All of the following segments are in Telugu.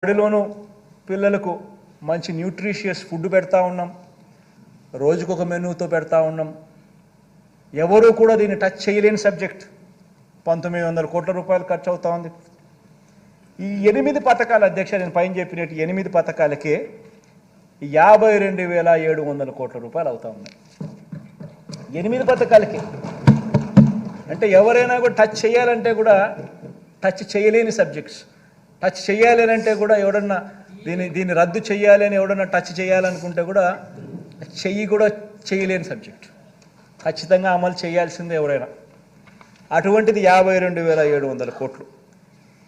బడిలోనూ పిల్లలకు మంచి న్యూట్రిషియస్ ఫుడ్ పెడతా ఉన్నాం, రోజుకొక మెనూతో పెడతా ఉన్నాం. ఎవరూ కూడా దీన్ని టచ్ చేయలేని సబ్జెక్ట్. 1900 కోట్ల రూపాయలు ఖర్చు అవుతా ఉంది. ఈ 8 పథకాల అధ్యక్ష, నేను పైన చెప్పినట్టు 8 పథకాలకే 52,700 కోట్ల రూపాయలు అవుతా ఉన్నాయి. 8 పథకాలకే. అంటే ఎవరైనా కూడా టచ్ చేయాలంటే కూడా టచ్ చేయలేని సబ్జెక్ట్స్. టచ్ చేయాలి అంటే కూడా ఎవడన్నా దీన్ని రద్దు చేయాలి అని ఎవడన్నా టచ్ చేయాలనుకుంటే కూడా చేయలేని సబ్జెక్ట్. ఖచ్చితంగా అమలు చేయాల్సిందే ఎవరైనా. అటువంటిది 52,700 కోట్లు.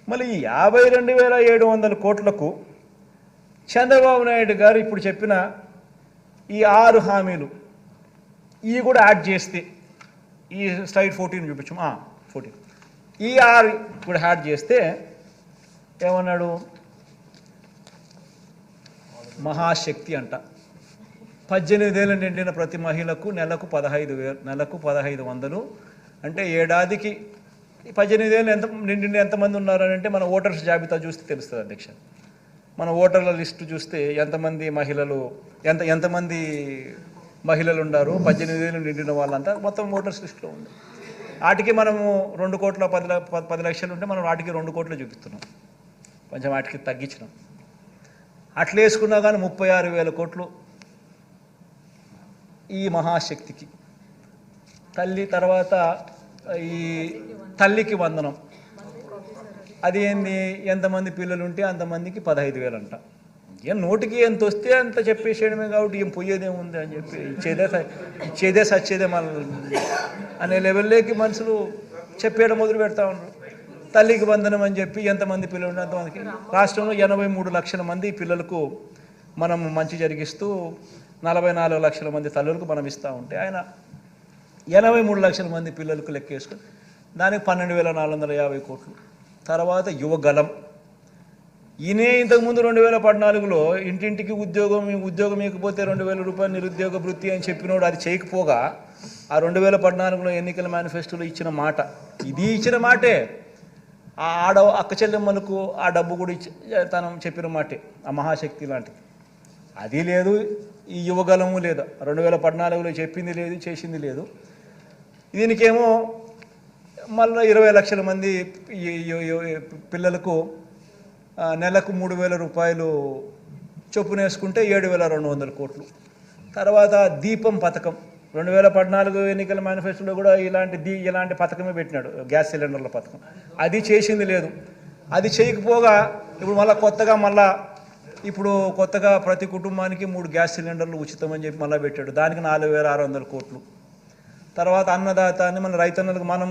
మళ్ళీ ఈ 52,700 కోట్లకు చంద్రబాబు నాయుడు గారు ఇప్పుడు చెప్పిన ఈ 6 హామీలు ఇవి కూడా యాడ్ చేస్తే, ఈ స్లైడ్ 14 చూపించు, 14, ఈ 6 కూడా యాడ్ చేస్తే ఏమన్నాడు? మహాశక్తి అంట. 18 ఏళ్ళు నిండిన ప్రతి మహిళకు నెలకు 1500, అంటే ఏడాదికి 18 ఏళ్ళు నిండిన ఎంతమంది ఉన్నారని అంటే మన ఓటర్స్ జాబితా చూస్తే తెలుస్తుంది అధ్యక్ష. మన ఓటర్ల లిస్టు చూస్తే ఎంతమంది మహిళలు ఉన్నారు, 18 ఏళ్ళు నిండిన వాళ్ళంతా మొత్తం ఓటర్స్ లిస్టులో ఉంది. వాటికి మనము 2,10 లక్షలు ఉంటే మనం వాటికి 2 కోట్లు చూపిస్తున్నాం, కొంచెం వాటికి తగ్గించినాం. అట్లా వేసుకున్నా కానీ 36,000 కోట్లు ఈ మహాశక్తికి. తల్లి తర్వాత ఈ తల్లికి వందనం, అది ఏంది, ఎంతమంది పిల్లలు ఉంటే అంతమందికి 15,000 అంట. ఏం నోటికి ఎంత వస్తే అంత చెప్పేసేయడమే, కాబట్టి ఏం పోయేదేముంది అని చెప్పి ఇచ్చేదే సచ్చేదే మన అనే లెవెల్లోకి మనుషులు చెప్పేయడం మొదలు పెడతా ఉన్నారు. తల్లికి వందనం అని చెప్పి ఎంతమంది పిల్లలు ఉంటే అంతమందికి. రాష్ట్రంలో 83 లక్షల మంది పిల్లలకు మనం మంచి జరిగిస్తూ 44 లక్షల మంది తల్లులకు మనం ఇస్తూ ఉంటే ఆయన 83 లక్షల మంది పిల్లలకు లెక్కేసుకుని దానికి 12,450 కోట్లు. తర్వాత యువగలం, ఈయనే ఇంతకుముందు 2014లో ఇంటింటికి ఉద్యోగం ఇకపోతే 2,000 రూపాయలు నిరుద్యోగ భృతి అని చెప్పినోడు అది చేయకపోగా ఆ 2014లో ఎన్నికల మేనిఫెస్టోలో ఇచ్చిన మాట, ఇది ఇచ్చిన మాటే. ఆ అక్క చెల్లెమ్మలకు ఆ డబ్బు కూడా తను చెప్పిన మాటే, ఆ మహాశక్తి లాంటిది. అది లేదు, ఈ యువగలము లేదు. 2014లో చెప్పింది లేదు, చేసింది లేదు. దీనికేమో మళ్ళీ 20 లక్షల మంది పిల్లలకు నెలకు 3,000 రూపాయలు చొప్పున వేసుకుంటే 7,200 కోట్లు. తర్వాత దీపం పథకం, 2014 ఎన్నికల మేనిఫెస్టోలో కూడా ఇలాంటి పథకమే పెట్టినాడు, గ్యాస్ సిలిండర్ల పథకం. అది చేసింది లేదు. అది చేయకపోగా ఇప్పుడు కొత్తగా ప్రతి కుటుంబానికి 3 గ్యాస్ సిలిండర్లు ఉచితమని చెప్పి మళ్ళీ పెట్టాడు, దానికి 4,600 కోట్లు. తర్వాత అన్నదాత అని మన రైతన్నలకు మనం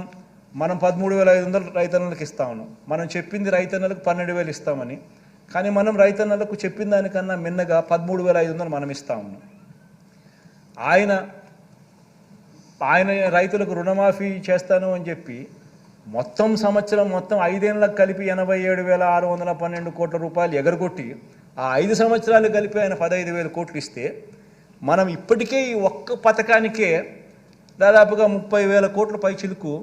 13,500 రైతన్నలకు ఇస్తా ఉన్నాం. మనం చెప్పింది రైతన్నలకు 12,000 ఇస్తామని, కానీ మనం రైతన్నలకు చెప్పిన దానికన్నా మిన్నగా 13,500 మనం ఇస్తా ఉన్నాం. ఆయన రైతులకు రుణమాఫీ చేస్తాను అని చెప్పి మొత్తం 5 ఏళ్ళకు కలిపి 87,612 కోట్ల రూపాయలు ఎగరగొట్టి ఆ 5 సంవత్సరాలు కలిపి ఆయన 15,000 కోట్లు ఇస్తే, మనం ఇప్పటికే ఈ ఒక్క పథకానికే దాదాపుగా 30,000 కోట్ల పైచిలుకు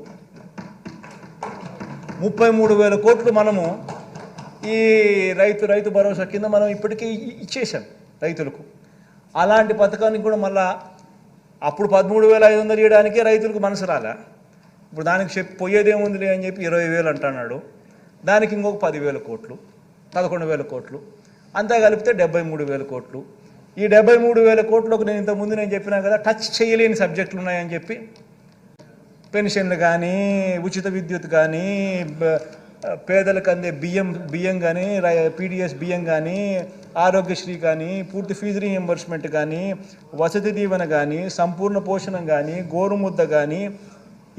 33,000 కోట్లు మనము ఈ రైతు భరోసా కింద మనం ఇప్పటికే ఇచ్చేసాం రైతులకు. అలాంటి పథకానికి కూడా మళ్ళా అప్పుడు 13,500 ఇవ్వడానికే రైతులకు మనసు రాలే. ఇప్పుడు దానికి పోయేదేముందిలే అని చెప్పి 20,000 అంటున్నాడు. దానికి ఇంకొక 10,000 కోట్లు, 11,000 కోట్లు, అంతా కలిపితే 73,000 కోట్లు. ఈ 73,000 కోట్లకు నేను ఇంతకుముందు చెప్పినా కదా, టచ్ చేయలేని సబ్జెక్టులు ఉన్నాయని చెప్పి, పెన్షన్లు కానీ, ఉచిత విద్యుత్ కానీ, పేదలకు అందే బియ్యం కానీ, పీడిఎస్ బియ్యం కానీ, ఆరోగ్యశ్రీ కానీ, పూర్తి ఫీజు రీఎంబర్స్మెంట్ కానీ, వసతి దీవెన కానీ, సంపూర్ణ పోషణం కానీ, గోరుముద్ద కానీ,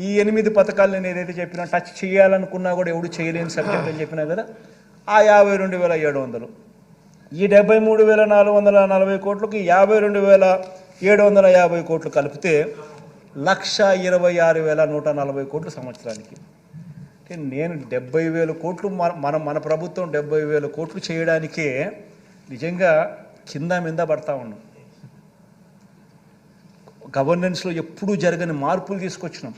ఈ 8 పథకాలు నేను ఏదైతే చెప్పినా టచ్ చేయాలనుకున్నా కూడా ఎవడు చేయలేని సబ్జెక్ట్ అని చెప్పినా కదా, ఆ 52,700, ఈ 73,440 కోట్లకి 52,750 కోట్లు కలిపితే 1,26,140 కోట్లు సంవత్సరానికి. అంటే నేను 70,000 కోట్లు మన ప్రభుత్వం 70,000 కోట్లు చేయడానికే నిజంగా కింద మీద పడతా ఉన్నాం. గవర్నెన్స్లో ఎప్పుడూ జరగని మార్పులు తీసుకొచ్చినాం.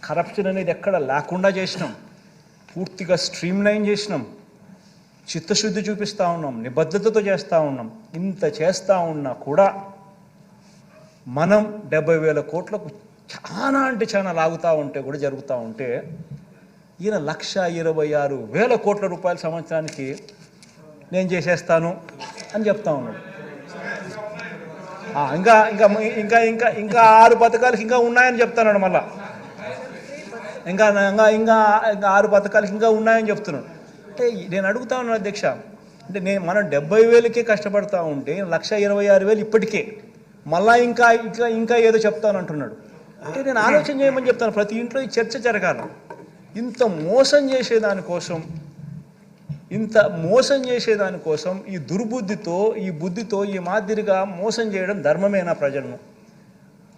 కరప్షన్ అనేది ఎక్కడ లేకుండా చేసినాం, పూర్తిగా స్ట్రీమ్ లైన్ చేసినాం. చిత్తశుద్ధి చూపిస్తూ ఉన్నాం, నిబద్ధతతో చేస్తూ ఉన్నాం. ఇంత చేస్తూ ఉన్నా కూడా మనం 70,000 కోట్లకు చాలా అంటే చాలా లాగుతూ ఉంటే కూడా జరుగుతూ ఉంటే ఈయన 1,26,000 కోట్ల రూపాయల సంవత్సరానికి నేను చేసేస్తాను అని చెప్తా ఉన్నాడు. ఇంకా ఇంకా ఇంకా ఇంకా ఇంకా 6 పథకాలకి ఇంకా ఉన్నాయని చెప్తున్నాడు. మళ్ళా ఇంకా ఇంకా ఇంకా ఇంకా 6 పథకాలకి ఇంకా ఉన్నాయని చెప్తున్నాడు. అంటే నేను అడుగుతా ఉన్నాను అధ్యక్ష, అంటే మనం 70,000కే కష్టపడతా ఉంటే 1,26,000 ఇప్పటికే మళ్ళా ఇంకా ఇంకా ఇంకా ఏదో చెప్తాను అంటున్నాడు. అంటే నేను ఆలోచన చేయమని చెప్తాను. ప్రతి ఇంట్లో ఈ చర్చ జరగాలి. ఇంత మోసం చేసేదానికోసం ఈ దుర్బుద్ధితో ఈ బుద్ధితో ఈ మాదిరిగా మోసం చేయడం ధర్మమేనా ప్రజలను?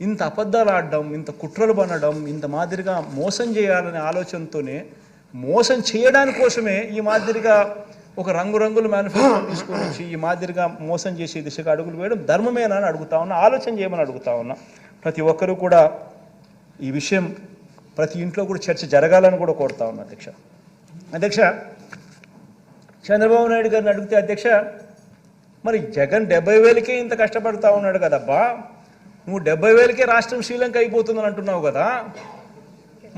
ఇంత అబద్ధాలు ఆడడం, ఇంత కుట్రలు పనడం, ఇంత మాదిరిగా మోసం చేయాలనే ఆలోచనతోనే మోసం చేయడానికోసమే ఈ మాదిరిగా ఒక రంగురంగుల మేనిఫెస్టో తీసుకొని వచ్చి ఈ మాదిరిగా మోసం చేసే దిశగా అడుగులు వేయడం ధర్మమేనా అని అడుగుతా ఉన్నా. ఆలోచన చేయమని అడుగుతా ఉన్నా. ప్రతి ఒక్కరూ కూడా ఈ విషయం ప్రతి ఇంట్లో కూడా చర్చ జరగాలని కూడా కోరుతా ఉన్నా. అధ్యక్ష చంద్రబాబు నాయుడు గారిని అడిగితే అధ్యక్ష, మరి జగన్ 70,000కే ఇంత కష్టపడతా ఉన్నాడు కదబ్బా, నువ్వు 70,000కే రాష్ట్రం శ్రీలంక అయిపోతుందని అంటున్నావు కదా,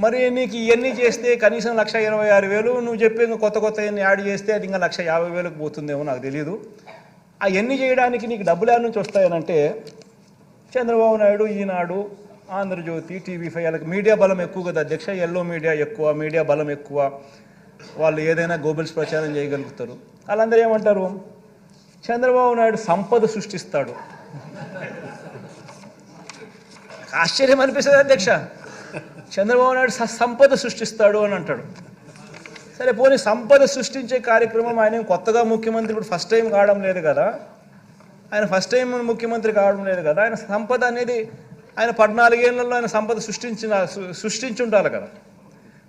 మరి నీకు ఇవన్నీ చేస్తే కనీసం 1,26,000 నువ్వు చెప్పే కొత్త ఎన్ని యాడ్ చేస్తే అది ఇంకా 1,50,000కు పోతుందేమో నాకు తెలియదు. అవన్నీ చేయడానికి నీకు డబ్బులు యాడ్ నుంచి వస్తాయనంటే చంద్రబాబు నాయుడు, ఈనాడు, ఆంధ్రజ్యోతి, TV5 వాళ్ళకి మీడియా బలం ఎక్కువ కదా అధ్యక్ష. ఎల్లో మీడియా ఎక్కువ, మీడియా బలం ఎక్కువ, వాళ్ళు ఏదైనా గోబెల్స్ ప్రచారం చేయగలుగుతారు. వాళ్ళందరూ ఏమంటారు, చంద్రబాబు నాయుడు సంపద సృష్టిస్తాడు. ఆశ్చర్యం అనిపిస్తుంది అధ్యక్ష. చంద్రబాబు నాయుడు సంపద సృష్టిస్తాడు అని అంటాడు. సరే పోనీ సంపద సృష్టించే కార్యక్రమం ఆయన కొత్తగా ముఖ్యమంత్రి ఇప్పుడు ఫస్ట్ టైం కావడం లేదు కదా, ఆయన ఫస్ట్ టైం ముఖ్యమంత్రి కావడం లేదు కదా, ఆయన సంపద అనేది ఆయన 14 ఏళ్లలో ఆయన సంపద సృష్టించి ఉండాలి కదా.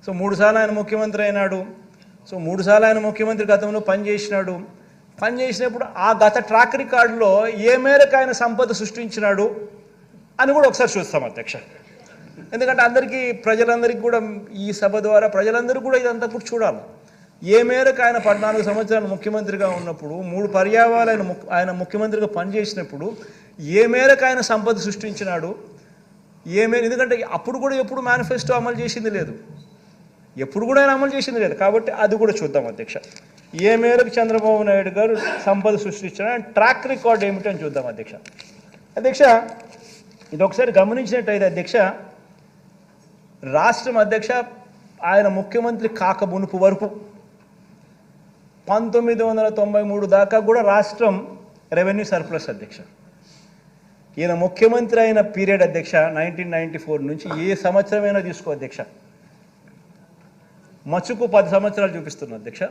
సో 3 సార్లు ఆయన ముఖ్యమంత్రి అయినాడు. సో 3 సార్లు ఆయన ముఖ్యమంత్రి గతంలో పనిచేసినప్పుడు ఆ గత ట్రాక్ రికార్డులో ఏ మేరకు ఆయన సంపద సృష్టించినాడు అని కూడా ఒకసారి చూస్తాం అధ్యక్ష. ఎందుకంటే ప్రజలందరికీ కూడా ఈ సభ ద్వారా ప్రజలందరూ కూడా ఇదంతా కూడా చూడాలి. ఏ మేరకు ఆయన 14 సంవత్సరాలు ముఖ్యమంత్రిగా ఉన్నప్పుడు 3 పర్యాయాలు ఆయన ముఖ్యమంత్రిగా పనిచేసినప్పుడు ఏ మేరకు ఆయన సంపద సృష్టించినాడు, ఎందుకంటే అప్పుడు కూడా ఎప్పుడు మేనిఫెస్టో అమలు చేసింది లేదు, ఎప్పుడు కూడా ఆయన అమలు చేసింది లేదు. కాబట్టి అది కూడా చూద్దాం అధ్యక్ష. ఏ మేరకు చంద్రబాబు నాయుడు గారు సంపద సృష్టించిన ట్రాక్ రికార్డ్ ఏమిటని చూద్దాం అధ్యక్ష. ఇది ఒకసారి గమనించినట్టయితే అధ్యక్ష, రాష్ట్రం అధ్యక్ష ఆయన ముఖ్యమంత్రి కాక మునుపు వరకు 1993 దాకా కూడా రాష్ట్రం రెవెన్యూ సర్ప్లస్ అధ్యక్ష. ఈయన ముఖ్యమంత్రి అయిన పీరియడ్ అధ్యక్ష 1994 నుంచి ఏ సంవత్సరమైనా తీసుకో అధ్యక్ష, మచ్చుకు 10 సంవత్సరాలు చూపిస్తున్నా అధ్యక్ష.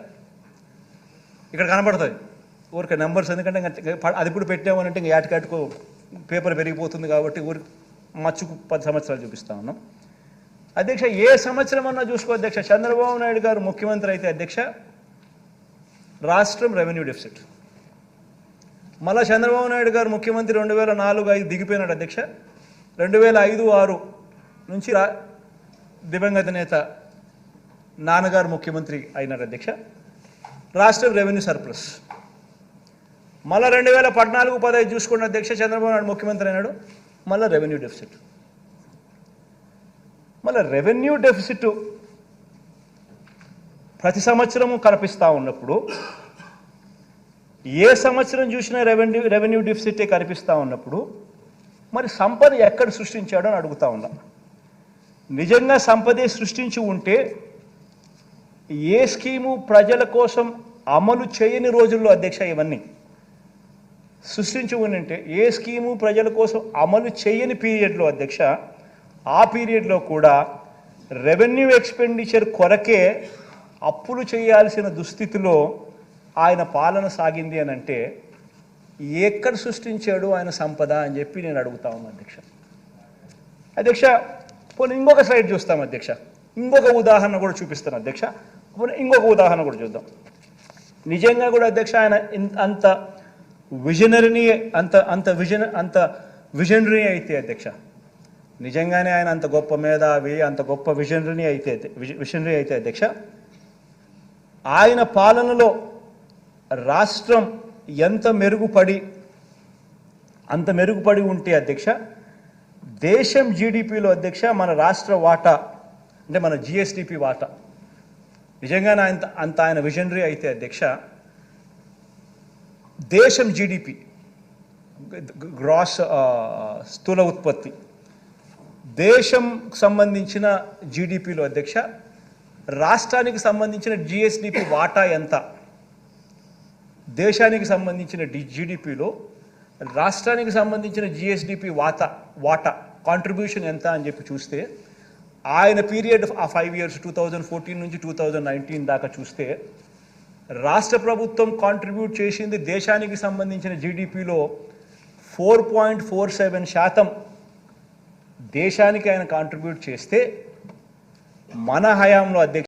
ఇక్కడ కనబడుతుంది ఊరికి నెంబర్స్, ఎందుకంటే అది ఇప్పుడు పెట్టామనంటే ఇంకా ఏటకాటుకు పేపర్ పెరిగిపోతుంది కాబట్టి ఊరికి మచ్చుకు 10 సంవత్సరాలు చూపిస్తా ఉన్నాం అధ్యక్ష. ఏ సంవత్సరం అన్నా చూసుకో అధ్యక్ష, చంద్రబాబు నాయుడు గారు ముఖ్యమంత్రి అయితే అధ్యక్ష రాష్ట్రం రెవెన్యూ డెఫిసిట్. మళ్ళీ చంద్రబాబు నాయుడు గారు ముఖ్యమంత్రి 2004-05 దిగిపోయినాడు అధ్యక్ష. 2005-06 నుంచి దివంగత నేత నాన్నగారు ముఖ్యమంత్రి అయినారు అధ్యక్ష, రాష్ట్రం రెవెన్యూ సర్ప్లస్. మళ్ళీ 2014-15 చూసుకోండి అధ్యక్ష, చంద్రబాబు నాయుడు ముఖ్యమంత్రి అయినాడు, మళ్ళీ రెవెన్యూ డెఫిసిట్. మళ్ళీ రెవెన్యూ డెఫిసిట్ ప్రతి సంవత్సరము కనిపిస్తూ ఉన్నప్పుడు ఏ సంవత్సరం చూసినా రెవెన్యూ డెఫిసిటే కనిపిస్తూ ఉన్నప్పుడు మరి సంపద ఎక్కడ సృష్టించాడో అని అడుగుతా ఉన్నా. నిజంగా సంపదే సృష్టించి ఉంటే ఏ స్కీము ప్రజల కోసం అమలు చేయని రోజుల్లో అధ్యక్ష ఇవన్నీ సృష్టించి ఉంటే ఏ స్కీము ప్రజల కోసం అమలు చేయని పీరియడ్లో అధ్యక్ష, ఆ పీరియడ్లో కూడా రెవెన్యూ ఎక్స్పెండిచర్ కొరకే అప్పులు చేయాల్సిన దుస్థితిలో ఆయన పాలన సాగింది అని అంటే ఎక్కడ సృష్టించాడు ఆయన సంపద అని చెప్పి నేను అడుగుతా ఉన్నాను అధ్యక్ష. పోనీ ఇంకొక స్లైడ్ చూస్తాం అధ్యక్ష, ఇంకొక ఉదాహరణ కూడా చూపిస్తాను అధ్యక్ష. ఇంకొక ఉదాహరణ కూడా చూద్దాం. నిజంగా కూడా అధ్యక్ష ఆయన అంత విజనరీ అయితే అధ్యక్ష, నిజంగానే ఆయన అంత గొప్ప మేధావి, అంత గొప్ప విజనరీ అయితే అధ్యక్ష, ఆయన పాలనలో రాష్ట్రం ఎంత మెరుగుపడి అంత మెరుగుపడి ఉంటే అధ్యక్ష దేశం జీడిపిలో అధ్యక్ష మన రాష్ట్ర వాటా అంటే మన జిఎస్డిపి వాటా నిజంగానే అంత ఆయన విజనరీ అయితే అధ్యక్ష దేశం జీడిపి గ్రాస్ స్థూల ఉత్పత్తి దేశం సంబంధించిన జీడిపిలో అధ్యక్ష రాష్ట్రానికి సంబంధించిన జిఎస్డిపి వాటా ఎంత దేశానికి సంబంధించిన జీడిపిలో రాష్ట్రానికి సంబంధించిన జిఎస్డిపి వాటా కాంట్రిబ్యూషన్ ఎంత అని చెప్పి చూస్తే ఆయన పీరియడ్ ఆ 5 years 2014 నుంచి 2019 దాకా చూస్తే రాష్ట్ర ప్రభుత్వం కాంట్రిబ్యూట్ చేసింది దేశానికి సంబంధించిన జీడిపిలో 4.47% దేశానికి ఆయన కాంట్రిబ్యూట్ చేస్తే మన హయాంలో అధ్యక్ష